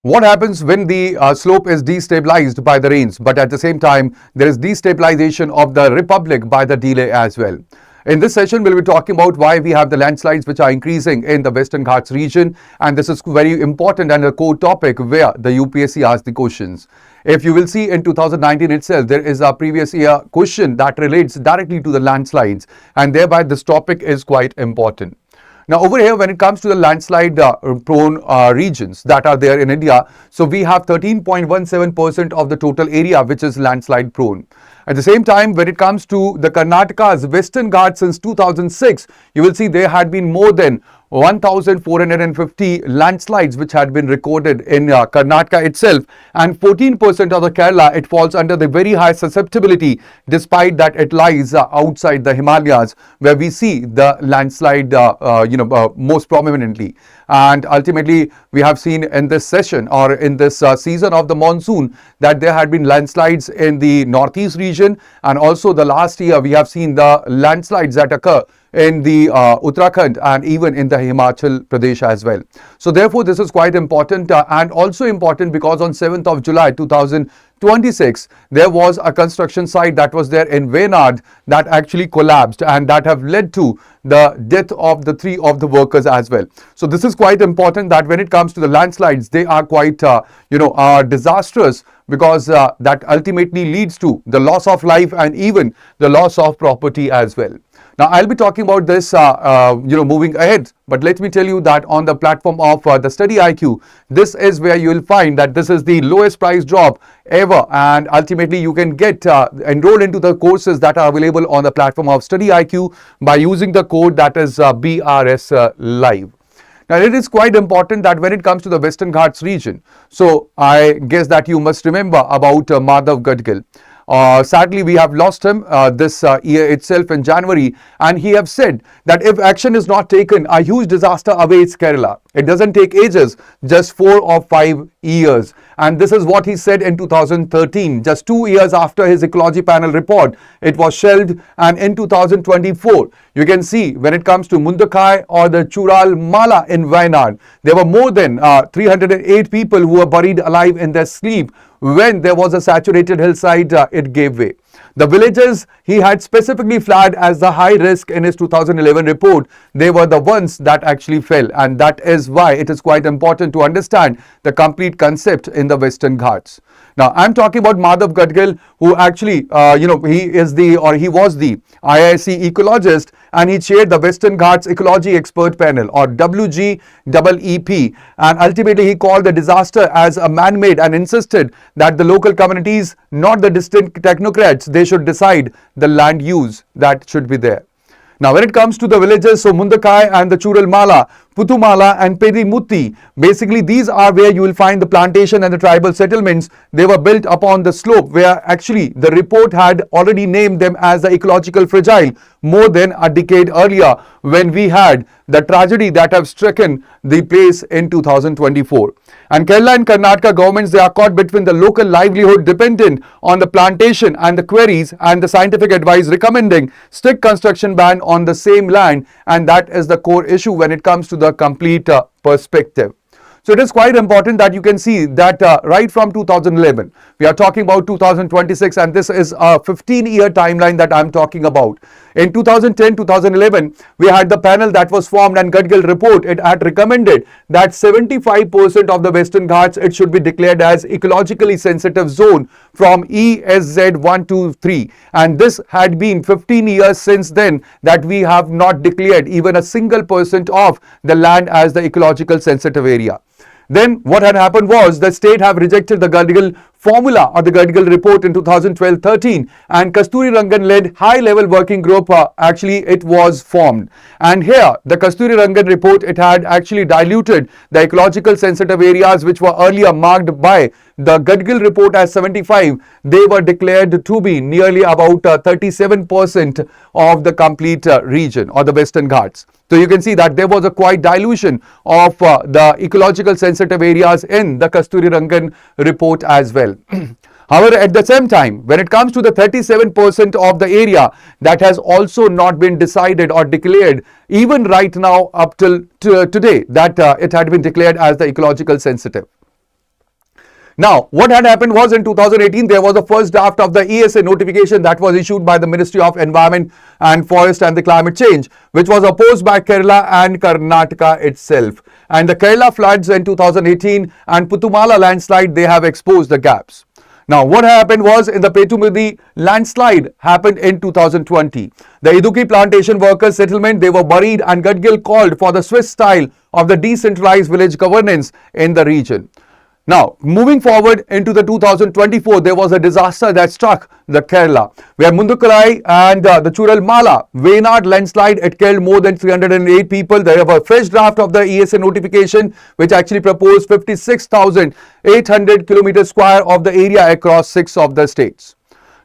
What happens when the slope is destabilized by the rains, but at the same time, there is destabilization of the republic by the delay as well. In this session, we'll be talking about why we have the landslides which are increasing in the Western Ghats region, and this is very important and a core topic where the UPSC asks the questions. If you will see in 2019 itself, there is a previous year question that relates directly to the landslides, and thereby this topic is quite important. Now over here, when it comes to the landslide prone regions that are there in India, so we have 13.17% of the total area which is landslide prone. At the same time, when it comes to the Karnataka's Western Ghats since 2006, you will see there had been more than 1,450 landslides which had been recorded in Karnataka itself, and 14% of the Kerala, it falls under the very high susceptibility despite that it lies outside the Himalayas where we see the landslide most prominently. And ultimately, we have seen in this session or in this season of the monsoon that there had been landslides in the northeast region, and also the last year we have seen the landslides that occur in the Uttarakhand and even in the Himachal Pradesh as well. So therefore, this is quite important and also important because on 7th of July 2026, there was a construction site that was there in Wayanad that actually collapsed, and that have led to the death of the 3 of the workers as well. So this is quite important that when it comes to the landslides, they are quite disastrous, because that ultimately leads to the loss of life and even the loss of property as well. Now, I'll be talking about this, moving ahead. But let me tell you that on the platform of the StudyIQ, this is where you will find that this is the lowest price drop ever. And ultimately, you can get enrolled into the courses that are available on the platform of StudyIQ by using the code that is BRS Live. Now, it is quite important that when it comes to the Western Ghats region, so I guess that you must remember about Madhav Gadgil. Sadly, we have lost him this year itself in January, and he have said that if action is not taken, a huge disaster awaits Kerala. It doesn't take ages, just 4 or 5 years. And this is what he said in 2013, just 2 years after his ecology panel report. It was shelved, and in 2024, you can see when it comes to Mundakai or the Chural Mala in Wayanad, there were more than 308 people who were buried alive in their sleep. When there was a saturated hillside, it gave way. The villages he had specifically flagged as the high risk in his 2011 report, they were the ones that actually fell, and that is why it is quite important to understand the complete concept in the Western Ghats. Now, I'm talking about Madhav Gadgil, who actually, he was the IISc ecologist, and he chaired the Western Ghats Ecology Expert Panel, or WGEEP, and ultimately he called the disaster as a man-made and insisted that the local communities, not the distant technocrats, they should decide the land use that should be there. Now, when it comes to the villages, so Mundakai and the Chural Mala, Putumala and Pedimutti, basically these are where you will find the plantation and the tribal settlements. They were built upon the slope where actually the report had already named them as the ecological fragile more than a decade earlier, when we had the tragedy that have stricken the place in 2024. And Kerala and Karnataka governments, they are caught between the local livelihood dependent on the plantation and the quarries, and the scientific advice recommending strict construction ban on the same land, and that is the core issue when it comes to the complete perspective. So it is quite important that you can see that right from 2011, we are talking about 2026, and this is a 15-year timeline that I'm talking about. In 2010-2011, we had the panel that was formed, and Gadgil report, it had recommended that 75% of the Western Ghats, it should be declared as ecologically sensitive zone from ESZ 1 to 3. And this had been 15 years since then that we have not declared even a single % of the land as the ecological sensitive area. Then what had happened was the state have rejected the Gadgil formula or the Gadgil report in 2012-13, and Kasturi Rangan led high-level working group, actually it was formed. And here the Kasturi Rangan report, it had actually diluted the ecological sensitive areas which were earlier marked by the Gadgil report as 75. They were declared to be nearly about 37% of the complete region or the Western Ghats. So you can see that there was a quite dilution of the ecological sensitive areas in the Kasturi Rangan report as well. However, at the same time, when it comes to the 37% of the area that has also not been decided or declared, even right now up till today, that it had been declared as the ecological sensitive. Now, what had happened was in 2018, there was the first draft of the ESA notification that was issued by the Ministry of Environment and Forest and the Climate Change, which was opposed by Kerala and Karnataka itself. And the Kerala floods in 2018 and Puthumala landslide, they have exposed the gaps. Now, what happened was in the Petumudi landslide happened in 2020. The Iduki plantation workers settlement, they were buried, and Gadgil called for the Swiss style of the decentralized village governance in the region. Now, moving forward into the 2024, there was a disaster that struck the Kerala, where Mundukalai and the Churalmala, Wayanad landslide, it killed more than 308 people. There was a fresh draft of the ESA notification, which actually proposed 56,800 kilometers square of the area across 6 of the states.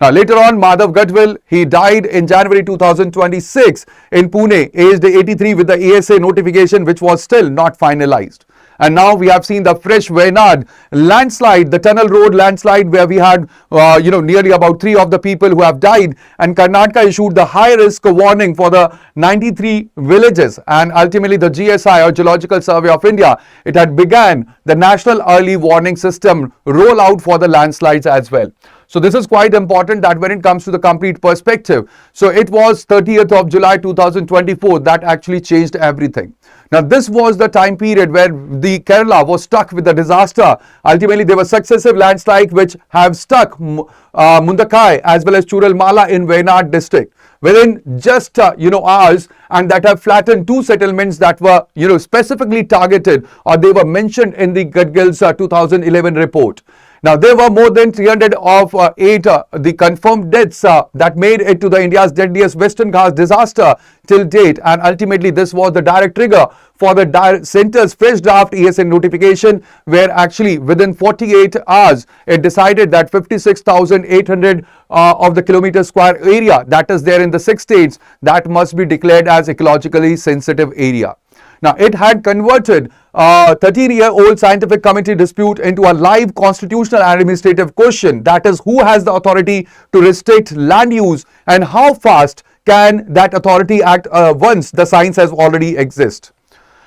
Now, later on, Madhav Gadgil, he died in January 2026 in Pune, aged 83, with the ESA notification, which was still not finalized. And now we have seen the fresh Wayanad landslide, the tunnel road landslide, where we had, nearly about 3 of the people who have died. And Karnataka issued the high risk warning for the 93 villages. And ultimately, the GSI, or Geological Survey of India, it had began the National Early Warning System rollout for the landslides as well. So this is quite important that when it comes to the complete perspective. So it was 30th of July 2024 that actually changed everything. Now, this was the time period where the Kerala was stuck with the disaster. Ultimately, there were successive landslides which have stuck Mundakai as well as Churalmala in Wayanad district within just hours, and that have flattened 2 settlements that were specifically targeted, or they were mentioned in the Gadgil's 2011 report. Now, there were more than 308 the confirmed deaths that made it to the India's deadliest Western Ghats disaster till date, and ultimately this was the direct trigger for the centre's fresh draft ESA notification, where actually within 48 hours it decided that 56,800 of the kilometer square area that is there in the 6 states, that must be declared as ecologically sensitive area. Now, it had converted a 13-year-old scientific committee dispute into a live constitutional and administrative question, that is, who has the authority to restrict land use and how fast can that authority act once the science has already exist.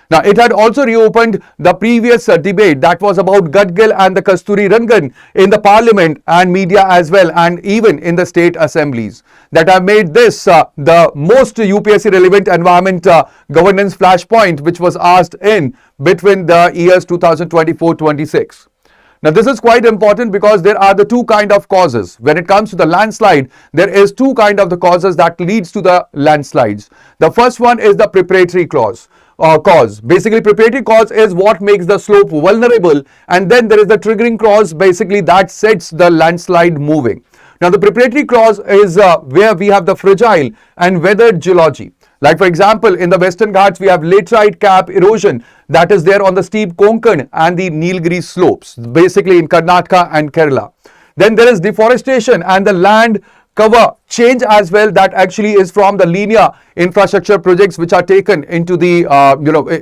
Now, it had also reopened the previous debate that was about Gadgil and the Kasturi Rangan in the parliament and media as well, and even in the state assemblies, that have made this the most UPSC relevant environment governance flashpoint, which was asked in between the years 2024-26. Now, this is quite important because there are the 2 kind of causes. When it comes to the landslide, there is 2 kind of the causes that leads to the landslides. The first one is the preparatory cause. Basically, preparatory cause is what makes the slope vulnerable, and then there is the triggering cause, basically that sets the landslide moving. Now, the preparatory cause is where we have the fragile and weathered geology. Like, for example, in the Western Ghats, we have laterite cap erosion that is there on the steep Konkan and the Nilgiri slopes, basically in Karnataka and Kerala. Then there is deforestation and the land cover change as well, that actually is from the linear infrastructure projects which are taken into the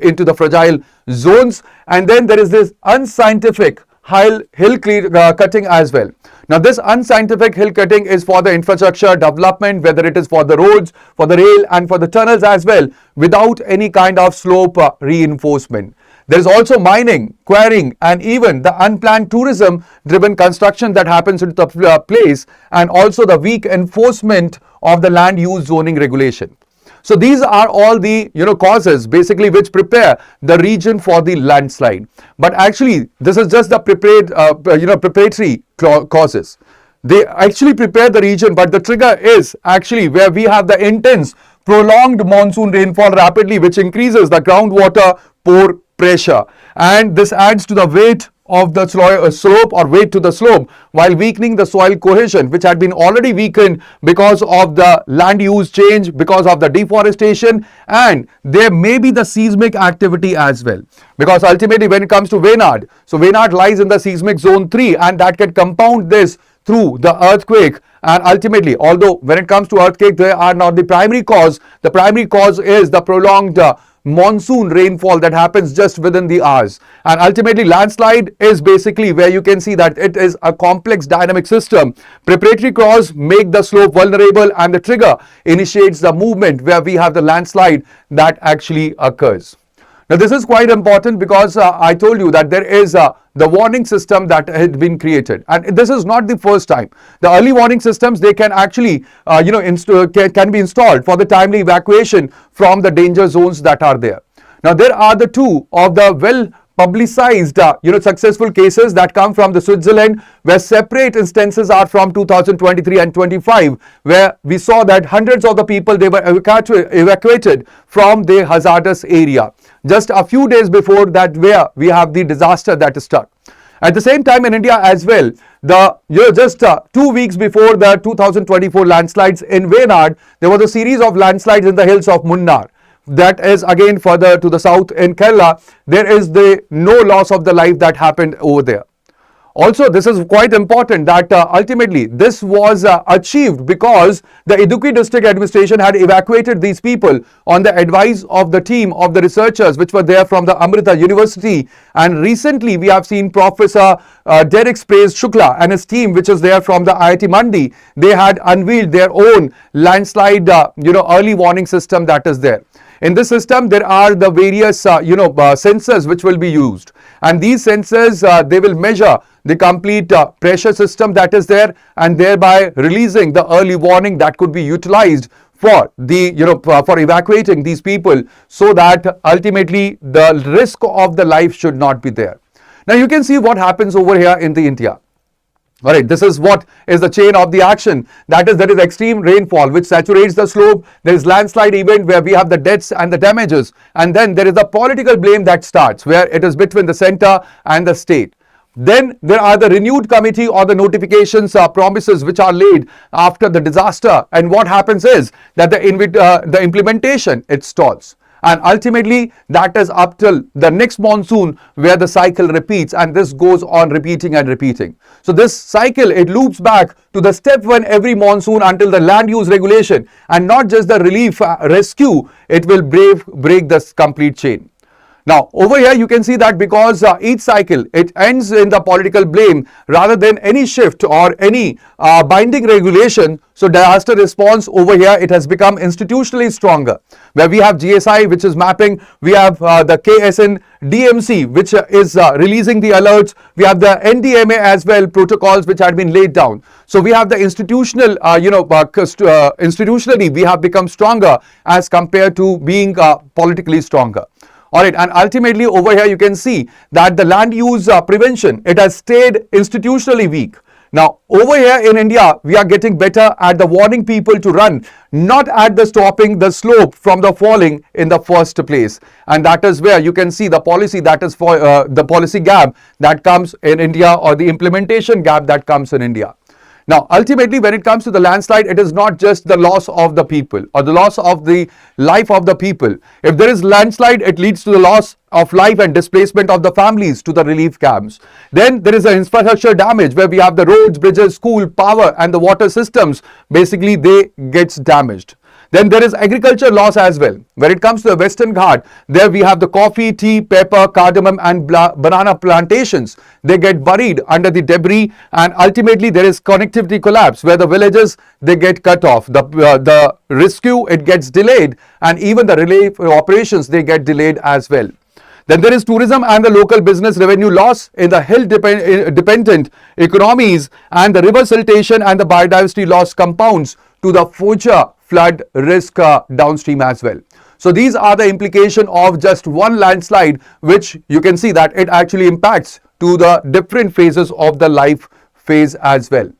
into the fragile zones. And then there is this unscientific hill cutting as well. Now, this unscientific hill cutting is for the infrastructure development, whether it is for the roads, for the rail and for the tunnels as well, without any kind of slope reinforcement. There is also mining, quarrying, and even the unplanned tourism-driven construction that happens into the place, and also the weak enforcement of the land use zoning regulation. So these are all the causes basically which prepare the region for the landslide. But actually, this is just the preparatory causes. They actually prepare the region, but the trigger is actually where we have the intense, prolonged monsoon rainfall rapidly, which increases the groundwater pore pressure, and this adds to the weight of the slope or weight to the slope, while weakening the soil cohesion, which had been already weakened because of the land use change, because of the deforestation, and there may be the seismic activity as well. Because ultimately, when it comes to Wayanad, so Wayanad lies in the seismic zone 3, and that can compound this through the earthquake. And ultimately, although when it comes to earthquake, they are not the primary cause. The primary cause is the prolonged monsoon rainfall that happens just within the hours. And ultimately, landslide is basically where you can see that it is a complex dynamic system. Preparatory cause make the slope vulnerable, and the trigger initiates the movement where we have the landslide that actually occurs. Now, this is quite important because I told you that there is the warning system that had been created, and this is not the first time. The early warning systems, they can actually, can be installed for the timely evacuation from the danger zones that are there. Now, there are the two of the well publicized, successful cases that come from the Switzerland, where separate instances are from 2023 and 25, where we saw that hundreds of the people, they were evacuated from the hazardous area just a few days before that, where we have the disaster that struck. At the same time, in India as well, just 2 weeks before the 2024 landslides in Wayanad, there was a series of landslides in the hills of Munnar. That is again further to the south in Kerala. There is no loss of the life that happened over there. Also, this is quite important that ultimately this was achieved because the Idukki district administration had evacuated these people on the advice of the team of the researchers which were there from the Amrita University. And recently we have seen Professor Derek Sprays Shukla and his team, which is there from the IIT Mandi. They had unveiled their own landslide early warning system that is there. In this system, there are the various sensors which will be used, and these sensors they will measure the complete pressure system that is there, and thereby releasing the early warning that could be utilized for the for evacuating these people, so that ultimately the risk of the life should not be there. Now you can see what happens over here in the India. All right, this is what is the chain of the action. That is, there is extreme rainfall which saturates the slope. There is landslide event where we have the deaths and the damages. And then there is the political blame that starts, where it is between the center and the state. Then there are the renewed committee or the notifications promises which are laid after the disaster. And what happens is that the implementation, it stalls. And ultimately that is up till the next monsoon where the cycle repeats, and this goes on repeating and repeating. So this cycle, it loops back to the step one every monsoon until the land use regulation, and not just the relief rescue, it will break this complete chain. Now over here you can see that because each cycle, it ends in the political blame rather than any shift or any binding regulation. So disaster response over here, it has become institutionally stronger, where we have GSI which is mapping, we have the KSN DMC which is releasing the alerts, we have the NDMA as well, protocols which had been laid down. So we have the institutional, institutionally we have become stronger as compared to being politically stronger. All right, and ultimately over here you can see that the land use prevention, it has stayed institutionally weak. Now over here in India, we are getting better at the warning people to run, not at the stopping the slope from the falling in the first place. And that is where you can see the policy, that is for the policy gap that comes in India, or the implementation gap that comes in India. Now, ultimately, when it comes to the landslide, it is not just the loss of the people or the loss of the life of the people. If there is landslide, it leads to the loss of life and displacement of the families to the relief camps. Then there is an infrastructure damage where we have the roads, bridges, school, power and the water systems. Basically, they gets damaged. Then there is agriculture loss as well. When it comes to the Western Ghat, there we have the coffee, tea, pepper, cardamom and banana plantations. They get buried under the debris, and ultimately there is connectivity collapse where the villages, they get cut off. The rescue, it gets delayed, and even the relief operations, they get delayed as well. Then there is tourism and the local business revenue loss in the hill dependent economies, and the river siltation and the biodiversity loss compounds to the future flood risk downstream as well. So these are the implication of just one landslide, which you can see that it actually impacts to the different phases of the life phase as well.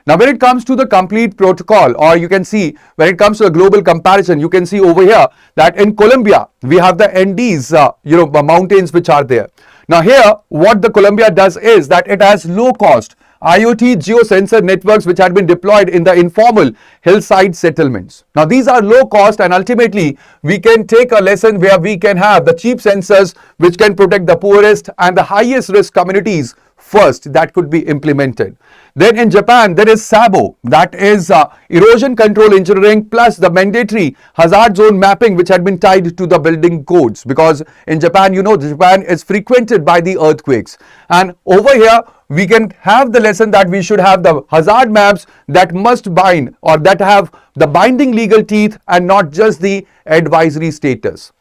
Now, when it comes to the complete protocol, or you can see when it comes to a global comparison, you can see over here that in Colombia, we have the Andes, mountains which are there. Now here, what the Colombia does is that it has low cost IoT geosensor networks which had been deployed in the informal hillside settlements. Now these are low cost, and ultimately we can take a lesson where we can have the cheap sensors which can protect the poorest and the highest risk communities first, that could be implemented. Then in Japan, there is SABO, that is erosion control engineering plus the mandatory hazard zone mapping which had been tied to the building codes, because in Japan, Japan is frequented by the earthquakes. And over here, we can have the lesson that we should have the hazard maps that must bind, or that have the binding legal teeth and not just the advisory status.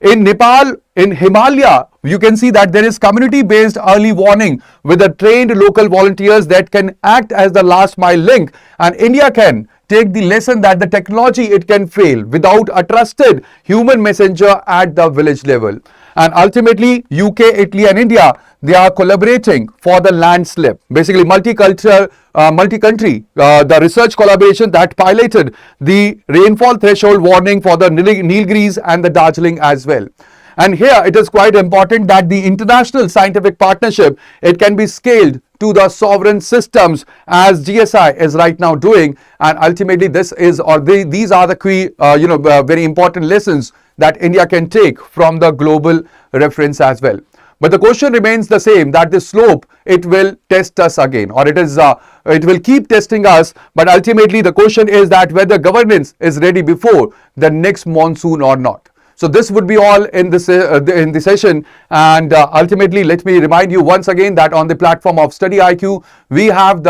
In Nepal, in Himalaya, you can see that there is community-based early warning with the trained local volunteers that can act as the last mile link, and India can take the lesson that the technology it can fail without a trusted human messenger at the village level. And ultimately, UK, Italy and India, they are collaborating for the landslide, basically multicultural, multi-country, the research collaboration that piloted the rainfall threshold warning for the Nilgiris and the Darjeeling as well. And here it is quite important that the international scientific partnership, it can be scaled to the sovereign systems as GSI is right now doing. And ultimately this is, or these are the key, very important lessons that India can take from the global reference as well. But the question remains the same, that the slope, it will test us again, or it will keep testing us. But ultimately the question is that whether governance is ready before the next monsoon or not. So this would be all in this in the session, and ultimately let me remind you once again that on the platform of StudyIQ, we have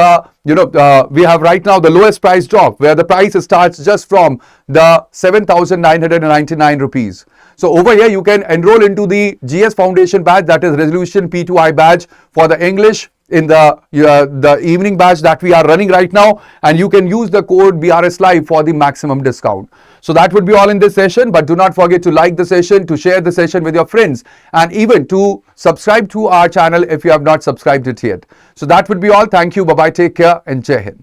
we have right now the lowest price drop, where the price starts just from the 7,999 rupees. So over here you can enroll into the GS Foundation batch, that is Resolution P2I batch for the English, in the evening batch that we are running right now, and you can use the code BRS Live for the maximum discount. So that would be all in this session, but do not forget to like the session, to share the session with your friends, and even to subscribe to our channel if you have not subscribed it yet. So that would be all. Thank you. Bye bye. Take care and Jai Hind.